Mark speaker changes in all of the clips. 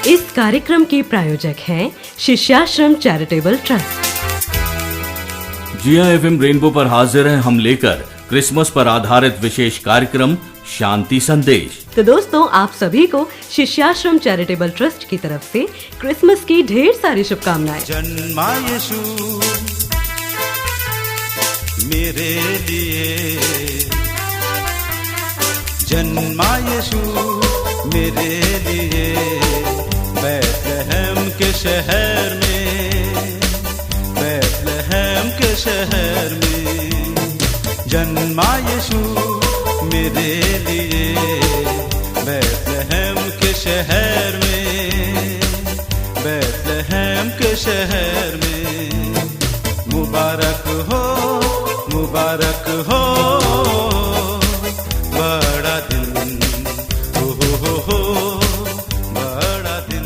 Speaker 1: इस कार्यक्रम के प्रायोजक हैं शिष्याश्रम चैरिटेबल ट्रस्ट।
Speaker 2: जिया एफएम रेनबो पर हाजिर हैं हम लेकर क्रिसमस पर आधारित विशेष कार्यक्रम शांति संदेश।
Speaker 1: तो दोस्तों, आप सभी को शिष्याश्रम चैरिटेबल ट्रस्ट की तरफ से क्रिसमस की ढेर सारी शुभकामनाएं।
Speaker 3: जन्मा यीशु मेरे लिए, जन्मा यीशु मेरे लिए, बैतलहम के शहर में, बैतलहम के शहर में। जन्मा यीशु मेरे लिए, बैतलहम के शहर में, बैतलहम के शहर में। मुबारक हो, मुबारक हो बड़ा दिन, हो बड़ा दिन।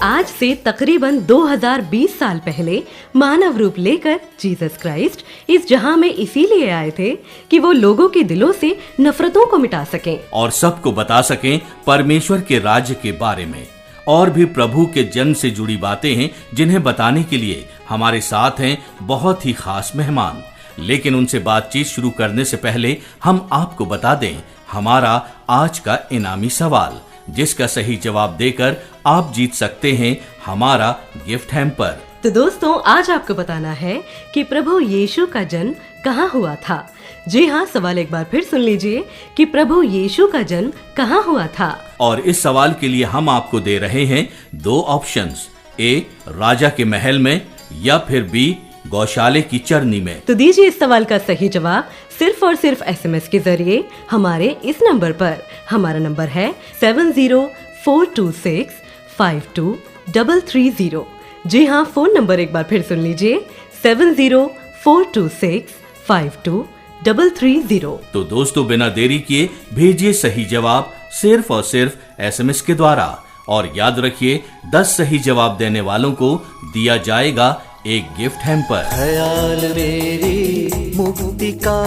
Speaker 1: आज से तकरीबन 2020 साल पहले मानव रूप लेकर जीसस क्राइस्ट इस जहां में इसीलिए आए थे कि वो लोगों के दिलों से नफरतों को मिटा सकें
Speaker 2: और सबको बता सकें परमेश्वर के राज्य के बारे में। और भी प्रभु के जन्म से जुड़ी बातें हैं जिन्हें बताने के लिए हमारे साथ हैं बहुत ही खास मेहमान। लेकिन उनसे बातचीत शुरू करने से पहले हम आपको बता दें हमारा आज का इनामी सवाल, जिसका सही जवाब देकर आप जीत सकते हैं हमारा गिफ्ट हैम्पर।
Speaker 1: तो दोस्तों, आज आपको बताना है कि प्रभु यीशु का जन्म कहाँ हुआ था। जी हाँ, सवाल एक बार फिर सुन लीजिए कि प्रभु यीशु का जन्म कहाँ हुआ था।
Speaker 2: और इस सवाल के लिए हम आपको दे रहे हैं 2 ऑप्शंस, ए राजा के महल में या फिर बी गौशाले की चरनी में। तो
Speaker 1: दीजिए इस सवाल का सही जवाब सिर्फ और सिर्फ SMS के जरिए हमारे इस नंबर पर। हमारा नंबर है 7042652330। जी हाँ, फोन नंबर एक बार फिर सुन लीजिए 7042652330।
Speaker 2: तो दोस्तों, बिना देरी किए भेजिए सही जवाब सिर्फ और सिर्फ SMS के द्वारा। और याद रखिए 10 सही जवाब देने वालों को दिया जाएगा एक गिफ्ट हैम्पर।
Speaker 4: ख्याल मेरी मुक्ति का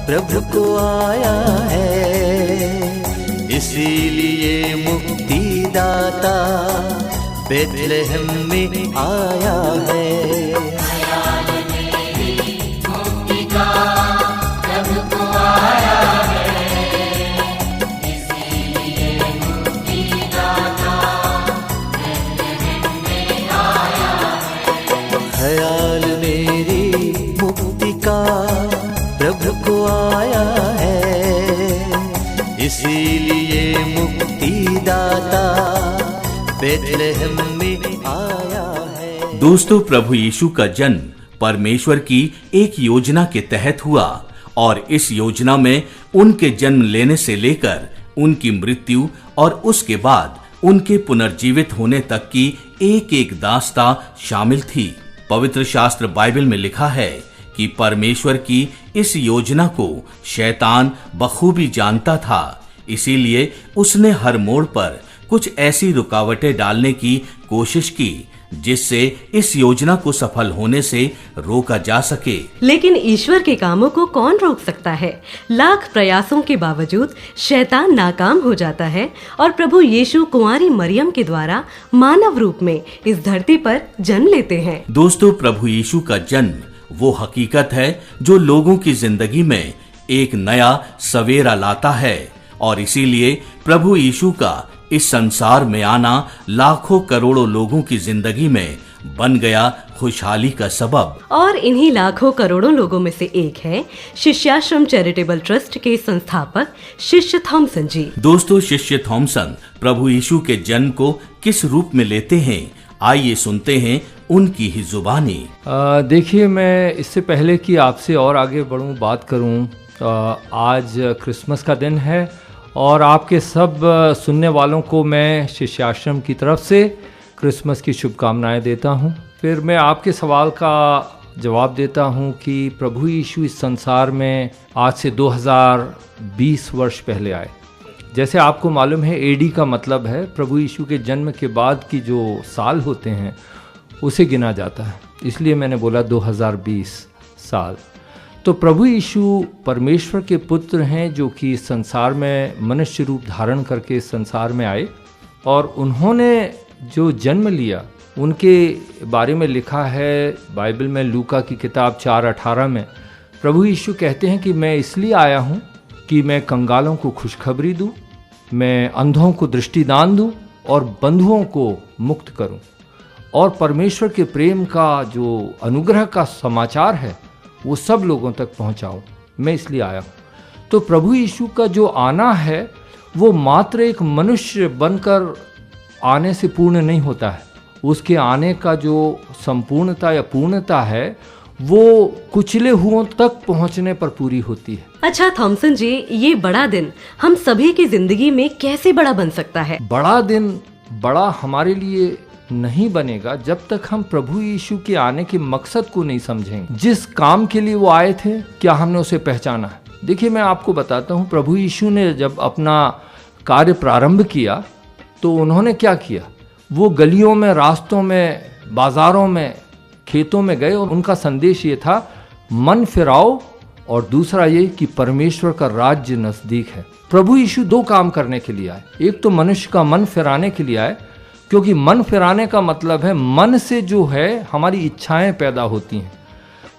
Speaker 4: प्रभु को आया है, इसीलिए मुक्ति दाता बैतलहम में आया है।
Speaker 5: ख्याल मेरी मुक्ति का प्रभु को आया है, इसीलिए मुक्ति दाता बैतलहम में आया है।
Speaker 4: ख्याल मेरी मुक्ति का प्रभु को आया है, इसीलिए मुक्ति दाता बैतलहम में आया है।
Speaker 2: दोस्तों, प्रभु यीशु का जन्म परमेश्वर की एक योजना के तहत हुआ और इस योजना में उनके जन्म लेने से लेकर उनकी मृत्यु और उसके बाद उनके पुनर्जीवित होने तक की एक एक दास्तां शामिल थी। पवित्र शास्त्र बाइबल में लिखा है कि परमेश्वर की इस योजना को शैतान बखूबी जानता था, इसीलिए उसने हर मोड़ पर कुछ ऐसी रुकावटें डालने की कोशिश की जिससे इस योजना को सफल होने से रोका जा सके।
Speaker 1: लेकिन ईश्वर के कामों को कौन रोक सकता है। लाख प्रयासों के बावजूद शैतान नाकाम हो जाता है और प्रभु यीशु कुंवारी मरियम के द्वारा मानव रूप में इस धरती पर जन्म लेते हैं।
Speaker 2: दोस्तों, प्रभु यीशु का जन्म वो हकीकत है जो लोगों की जिंदगी में एक नया सवेरा लाता है और इसीलिए प्रभु यीशु का इस संसार में आना लाखों करोड़ों लोगों की जिंदगी में बन गया खुशहाली का सबब।
Speaker 1: और इन्हीं लाखों करोड़ों लोगों में से एक है शिष्याश्रम चैरिटेबल ट्रस्ट के संस्थापक शिष्य थॉमसन जी।
Speaker 2: दोस्तों, शिष्य थॉमसन प्रभु यीशु के जन्म को किस रूप में लेते हैं, आइए सुनते हैं उनकी ही जुबानी।
Speaker 6: देखिए, मैं इससे पहले कि आपसे और आगे बढ़ूं, बात करूं, आज क्रिसमस का दिन है और आपके सब सुनने वालों को मैं शिष्याश्रम की तरफ से क्रिसमस की शुभकामनाएं देता हूं। फिर मैं आपके सवाल का जवाब देता हूं कि प्रभु यीशु इस संसार में आज से 2020 वर्ष पहले आए। जैसे आपको मालूम है, एडी का मतलब है प्रभु यीशु के जन्म के बाद की जो साल होते हैं उसे गिना जाता है, इसलिए मैंने बोला 2020 साल। तो प्रभु यीशु परमेश्वर के पुत्र हैं जो कि संसार में मनुष्य रूप धारण करके संसार में आए और उन्होंने जो जन्म लिया उनके बारे में लिखा है बाइबल में, लूका की किताब 4:18 में प्रभु यीशु कहते हैं कि मैं इसलिए आया हूँ कि मैं कंगालों को खुशखबरी दूँ, मैं अंधों को दृष्टिदान दूँ और बंधुओं को मुक्त करूँ, और परमेश्वर के प्रेम का जो अनुग्रह का समाचार है वो सब लोगों तक पहुँचाऊँ। मैं इसलिए आया हूँ। तो प्रभु यीशु का जो आना है वो मात्र एक मनुष्य बनकर आने से पूर्ण नहीं होता है। उसके आने का जो संपूर्णता या पूर्णता है वो कुचले हुओं तक पहुंचने पर पूरी होती है।
Speaker 1: अच्छा थॉमसन जी, ये बड़ा दिन हम सभी की जिंदगी में कैसे बड़ा बन सकता है?
Speaker 6: बड़ा दिन बड़ा हमारे लिए नहीं बनेगा जब तक हम प्रभु यीशु के आने के मकसद को नहीं समझेंगे। जिस काम के लिए वो आए थे, क्या हमने उसे पहचाना है? देखिए, मैं आपको बताता हूँ, प्रभु यीशु ने जब अपना कार्य प्रारंभ किया तो उन्होंने क्या किया? वो गलियों में, रास्तों में, बाजारों में, खेतों में गए और उनका संदेश ये था, मन फिराओ, और दूसरा ये कि परमेश्वर का राज्य नजदीक है। प्रभु यीशु दो काम करने के लिए आए। एक तो मनुष्य का मन फिराने के लिए आए, क्योंकि मन फिराने का मतलब है मन से जो है हमारी इच्छाएं पैदा होती हैं।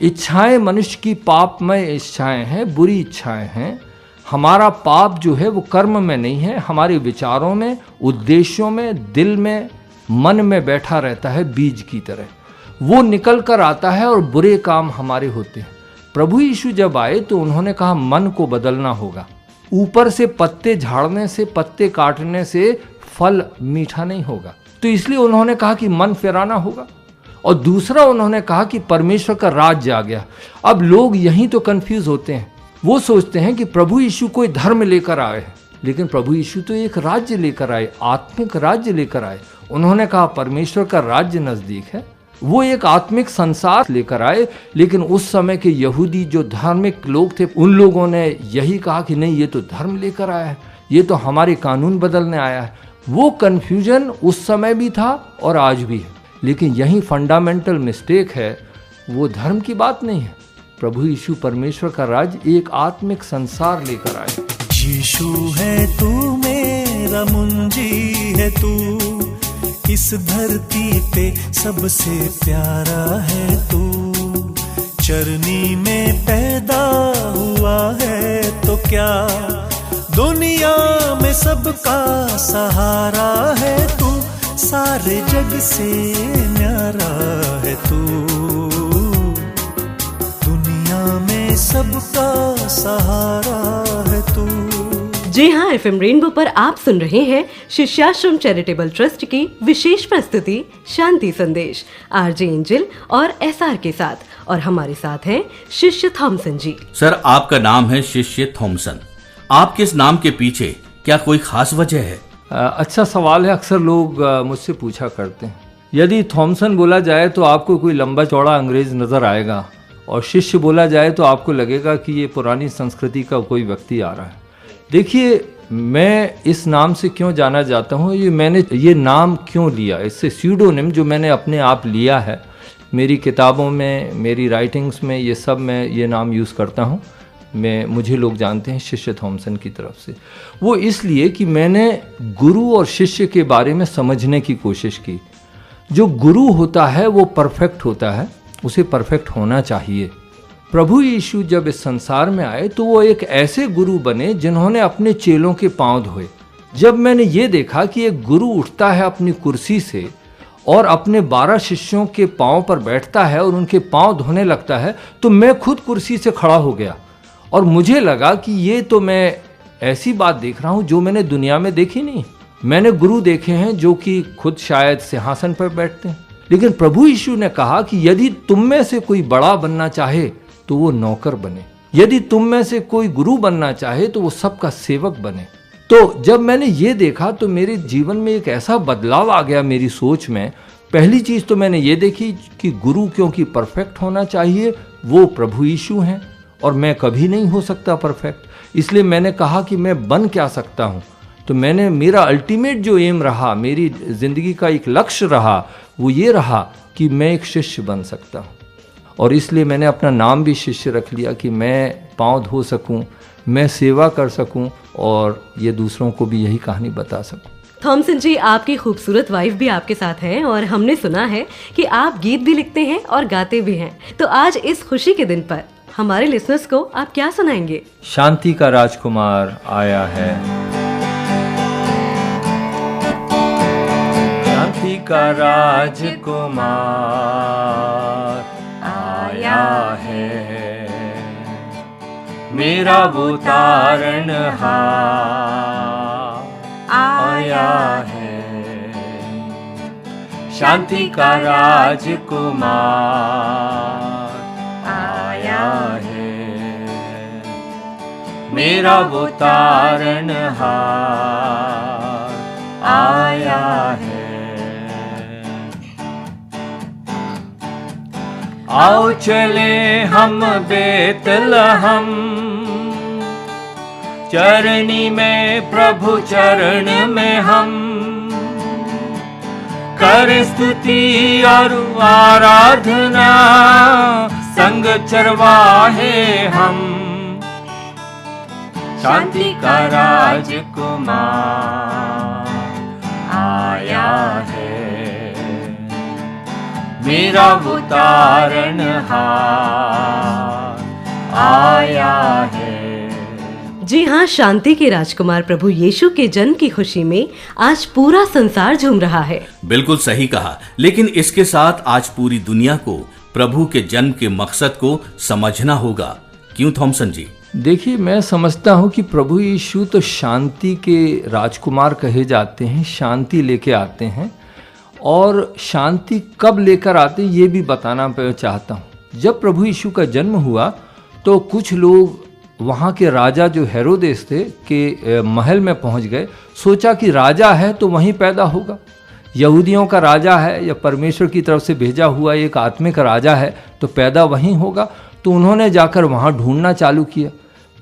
Speaker 6: इच्छाएं मनुष्य की पापमय इच्छाएं हैं, बुरी इच्छाएं हैं। हमारा पाप जो है वो कर्म में नहीं है, हमारे विचारों में, उद्देश्यों में, दिल में, मन में बैठा रहता है बीज की तरह। वो निकल कर आता है और बुरे काम हमारे होते हैं। प्रभु यीशु जब आए तो उन्होंने कहा मन को बदलना होगा। ऊपर से पत्ते झाड़ने से, पत्ते काटने से फल मीठा नहीं होगा। तो इसलिए उन्होंने कहा कि मन फिराना होगा। और दूसरा उन्होंने कहा कि परमेश्वर का राज्य आ गया। अब लोग यहीं तो कंफ्यूज होते हैं। वो सोचते हैं कि प्रभु यीशु कोई धर्म लेकर आए हैं, लेकिन प्रभु यीशु तो एक राज्य लेकर आए, आत्मिक राज्य लेकर आए। उन्होंने कहा परमेश्वर का राज्य नजदीक है। वो एक आत्मिक संसार लेकर आए, लेकिन उस समय के यहूदी जो धार्मिक लोग थे, उन लोगों ने यही कहा कि नहीं, ये तो धर्म लेकर आया है, ये तो हमारे कानून बदलने आया है। वो कन्फ्यूजन उस समय भी था और आज भी है। लेकिन यही फंडामेंटल मिस्टेक है, वो धर्म की बात नहीं है। प्रभु यीशु परमेश्वर का राज्य एक आत्मिक संसार लेकर आए।
Speaker 3: यीशु है तू, मेरा मुंजी है तू, इस धरती पे सबसे प्यारा है तू। चरनी में पैदा हुआ है तो क्या, दुनिया में सबका सहारा है तू। सारे जग से न्यारा है तू, दुनिया में सबका सहारा है तू।
Speaker 1: जी हाँ, एफएम रेनबो पर आप सुन रहे हैं शिष्याश्रम चैरिटेबल ट्रस्ट की विशेष प्रस्तुति शांति संदेश, आरजे एंजल और एसआर के साथ। और हमारे साथ हैं शिष्य थॉमसन जी।
Speaker 2: सर, आपका नाम है शिष्य थॉमसन। आपके इस नाम के पीछे क्या कोई खास वजह है?
Speaker 6: अच्छा सवाल है। अक्सर लोग मुझसे पूछा करते हैं। यदि थॉमसन बोला जाए तो आपको कोई लंबा चौड़ा अंग्रेज नजर आएगा, और शिष्य बोला जाए तो आपको लगेगा कि ये पुरानी संस्कृति का कोई व्यक्ति आ रहा है। देखिए, मैं इस नाम से क्यों जाना जाता हूँ, मैंने ये नाम क्यों लिया, इससे स्यूडोनिम जो मैंने अपने आप लिया है, मेरी किताबों में, मेरी राइटिंग्स में, ये सब मैं ये नाम यूज़ करता हूँ। मुझे लोग जानते हैं शिष्य थॉमसन की तरफ से। वो इसलिए कि मैंने गुरु और शिष्य के बारे में समझने की कोशिश की। जो गुरु होता है वो परफेक्ट होता है, उसे परफेक्ट होना चाहिए। प्रभु यीशु जब इस संसार में आए तो वो एक ऐसे गुरु बने जिन्होंने अपने चेलों के पांव धोए। जब मैंने ये देखा कि एक गुरु उठता है अपनी कुर्सी से और अपने 12 शिष्यों के पांव पर बैठता है और उनके पांव धोने लगता है, तो मैं खुद कुर्सी से खड़ा हो गया और मुझे लगा कि ये तो मैं ऐसी बात देख रहा हूँ जो मैंने दुनिया में देखी नहीं। मैंने गुरु देखे हैं जो कि खुद शायद सिंहासन पर बैठते हैं, लेकिन प्रभु यीशु ने कहा कि यदि तुम में से कोई बड़ा बनना चाहे तो वो नौकर बने, यदि तुम में से कोई गुरु बनना चाहे तो वो सबका सेवक बने। तो जब मैंने ये देखा तो मेरे जीवन में एक ऐसा बदलाव आ गया मेरी सोच में। पहली चीज तो मैंने ये देखी कि गुरु क्योंकि परफेक्ट होना चाहिए, वो प्रभु यीशु हैं और मैं कभी नहीं हो सकता परफेक्ट। इसलिए मैंने कहा कि मैं बन क्या सकता हूँ। तो मेरा अल्टीमेट जो एम रहा, मेरी जिंदगी का एक लक्ष्य रहा, वो ये रहा कि मैं एक शिष्य बन सकता हूँ। और इसलिए मैंने अपना नाम भी शिष्य रख लिया कि मैं पाँव धो सकूं, मैं सेवा कर सकूं और ये दूसरों को भी यही कहानी बता सकूं।
Speaker 1: थॉमसन जी, आपकी खूबसूरत वाइफ भी आपके साथ हैं और हमने सुना है कि आप गीत भी लिखते हैं और गाते भी हैं। तो आज इस खुशी के दिन पर हमारे लिसनर्स को आप क्या सुनाएंगे?
Speaker 6: शांति का राजकुमार आया है, शांति का राजकुमार आया है, मेरा वो तारणहार आया है, शांति का राजकुमार आया है, मेरा वो तारणहार आया है। आओ चले हम बेतलहम, चरनी में प्रभु चरण में हम कर स्तुति और आराधना, संग चरवाहे हम, शांति का राजकुमार आया है, मेरा वो तारणहार आया है।
Speaker 1: जी हाँ, शांति के राजकुमार प्रभु यीशु के जन्म की खुशी में आज पूरा संसार झूम रहा है।
Speaker 2: बिल्कुल सही कहा, लेकिन इसके साथ आज पूरी दुनिया को प्रभु के जन्म के मकसद को समझना होगा। क्यों थॉमसन जी?
Speaker 6: देखिए, मैं समझता हूँ कि प्रभु यीशु तो शांति के राजकुमार कहे जाते हैं, शांति लेके आते हैं। और शांति कब लेकर आते हैं ये भी बताना चाहता हूँ। जब प्रभु यीशु का जन्म हुआ तो कुछ लोग वहाँ के राजा जो हेरोदेस थे के महल में पहुँच गए, सोचा कि राजा है तो वहीं पैदा होगा, यहूदियों का राजा है या परमेश्वर की तरफ से भेजा हुआ एक आत्मिक राजा है तो पैदा वहीं होगा। तो उन्होंने जाकर वहाँ ढूंढना चालू किया।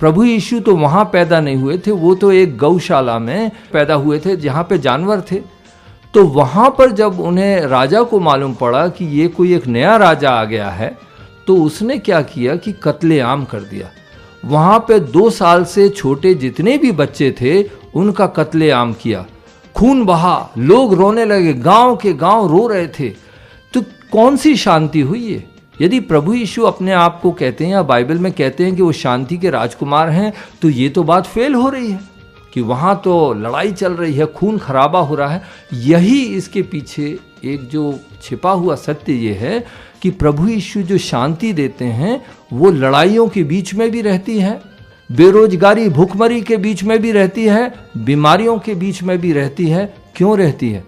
Speaker 6: प्रभु यीशु तो वहाँ पैदा नहीं हुए थे, वो तो एक गौशाला में पैदा हुए थे जहाँ पे जानवर थे। तो वहाँ पर जब उन्हें राजा को मालूम पड़ा कि ये कोई एक नया राजा आ गया है तो उसने क्या किया कि कत्लेआम कर दिया। वहाँ पे 2 साल से छोटे जितने भी बच्चे थे उनका कत्लेआम किया, खून बहा, लोग रोने लगे, गांव के गांव रो रहे थे। तो कौन सी शांति हुई है? यदि प्रभु यीशु अपने आप को कहते हैं या बाइबल में कहते हैं कि वो शांति के राजकुमार हैं तो ये तो बात फेल हो रही है कि वहाँ तो लड़ाई चल रही है, खून खराबा हो रहा है। यही इसके पीछे एक जो छिपा हुआ सत्य ये है कि प्रभु यीशु जो शांति देते हैं वो लड़ाइयों के बीच में भी रहती है, बेरोजगारी भूखमरी के बीच में भी रहती है, बीमारियों के बीच में भी रहती है। क्यों रहती है?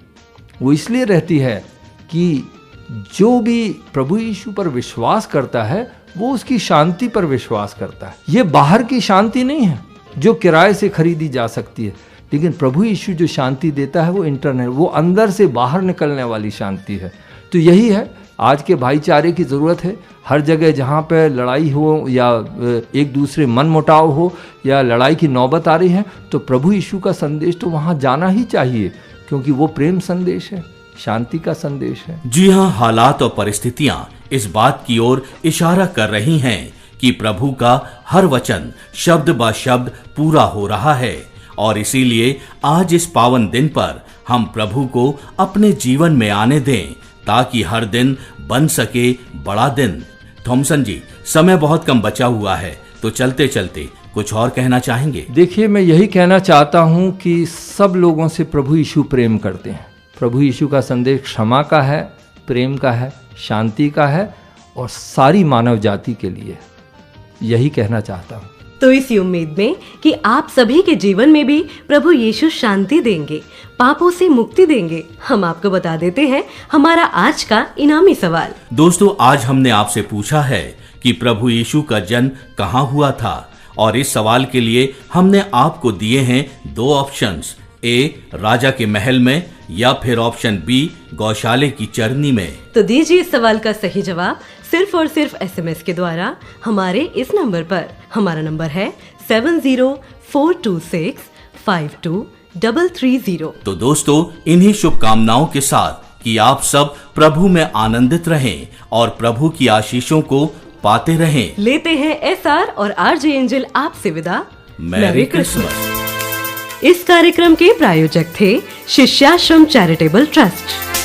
Speaker 6: वो इसलिए रहती है कि जो भी प्रभु यीशु पर विश्वास करता है वो उसकी शांति पर विश्वास करता है। ये बाहर की शांति नहीं है जो किराए से खरीदी जा सकती है, लेकिन प्रभु यीशु जो शांति देता है वो इंटरनल, वो अंदर से बाहर निकलने वाली शांति है। तो यही है, आज के भाईचारे की ज़रूरत है। हर जगह जहाँ पे लड़ाई हो या एक दूसरे मन मुटाव हो या लड़ाई की नौबत आ रही है तो प्रभु यीशु का संदेश तो वहाँ जाना ही चाहिए, क्योंकि वो प्रेम संदेश है, शांति का संदेश है।
Speaker 2: जी हाँ, हालात और परिस्थितियां इस बात की ओर इशारा कर रही हैं कि प्रभु का हर वचन शब्द ब शब्द पूरा हो रहा है, और इसीलिए आज इस पावन दिन पर हम प्रभु को अपने जीवन में आने दें ताकि हर दिन बन सके बड़ा दिन। थॉमसन जी, समय बहुत कम बचा हुआ है, तो चलते चलते कुछ और कहना चाहेंगे?
Speaker 6: देखिए, मैं यही कहना चाहता हूँ कि सब लोगों से प्रभु यीशु प्रेम करते हैं। प्रभु यीशु का संदेश क्षमा का है, प्रेम का है, शांति का है और सारी मानव जाति के लिए। यही कहना चाहता हूँ।
Speaker 1: तो इसी उम्मीद में कि आप सभी के जीवन में भी प्रभु यीशु शांति देंगे, पापों से मुक्ति देंगे, हम आपको बता देते हैं हमारा आज का इनामी सवाल।
Speaker 2: दोस्तों, आज हमने आपसे पूछा है कि प्रभु यीशु का जन्म कहाँ हुआ था, और इस सवाल के लिए हमने आपको दिए हैं 2 ऑप्शंस, ए राजा के महल में या फिर ऑप्शन बी गौशाले की चरनी में।
Speaker 1: तो दीजिए इस सवाल का सही जवाब सिर्फ और सिर्फ SMS के द्वारा हमारे इस नंबर पर। हमारा नंबर है 7042652330।
Speaker 2: तो दोस्तों, इन्हीं शुभकामनाओं के साथ कि आप सब प्रभु में आनंदित रहें और प्रभु की आशीषों को पाते रहें,
Speaker 1: लेते हैं SR और RJ एंजल आपसे विदा।
Speaker 2: Merry Christmas.
Speaker 1: इस कार्यक्रम के प्रायोजक थे शिष्याश्रम चैरिटेबल ट्रस्ट।